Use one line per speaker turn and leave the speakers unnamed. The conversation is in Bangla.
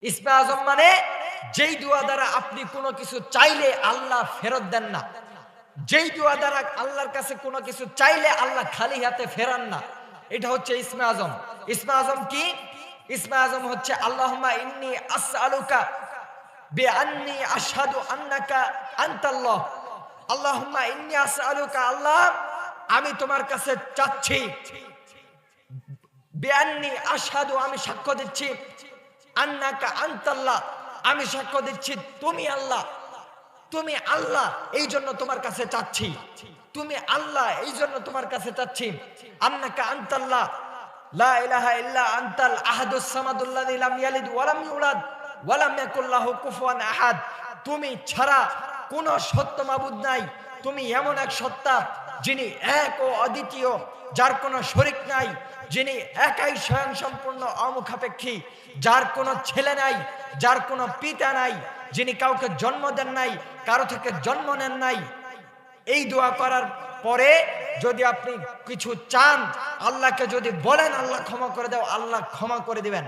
ইসমে আজম মানে যেই দোয়া দ্বারা আপনি কোনো কিছু চাইলে আল্লাহ ফেরত দেন না, যেই দোয়া দ্বারা আল্লাহর কাছে কোনো কিছু চাইলে আল্লাহ খালি হাতে ফেরান না, এটা হচ্ছে ইসমে আজম। ইসমে আজম কি? ইসমে আজম হচ্ছে আল্লাহুম্মা ইন্নী আসআলুকা বিআন্নী আশহাদু আন্নাকা আনতাল্লাহ। আল্লাহুম্মা ইন্নী আসআলুকা, আল্লাহ আমি তোমার কাছে চাচ্ছি, বিআন্নী আশহাদু আমি সাক্ষ্য দিচ্ছি, আন্নাকা আনতাল্লাহ আমি সাক্ষ্য দিচ্ছি তুমি আল্লাহ, তুমি আল্লাহ এই জন্য তোমার কাছে চাচ্ছি, তুমি আল্লাহ এই জন্য তোমার কাছে চাচ্ছি। আন্নাকা আনতাল্লাহ লা ইলাহা ইল্লা আনতাল আহাদুস সামাদুল্লাযী লাম ইয়ালিদ ওয়া লাম ইউলাদ ওয়া লাম ইয়াকুল লাহু কুফুয়ান আহাদ। তুমি ছাড়া কোনো সত্য মাবুদ নাই, তুমি এমন এক সত্তা যিনি এক ও অদ্বিতীয়, যার কোনো শরীক নাই, যিনি একাই স্বয়ং সম্পূর্ণ অমুখাপেক্ষী, যার কোনো ছেলে নাই, যার কোনো পিতা নাই, যিনি কাউকে জন্ম দেন নাই, কারো থেকে জন্ম নেন নাই। এই দোয়া করার পরে যদি আপনি কিছু চান, আল্লাহকে যদি বলেন আল্লাহ ক্ষমা করে দাও, আল্লাহ ক্ষমা করে দিবেন।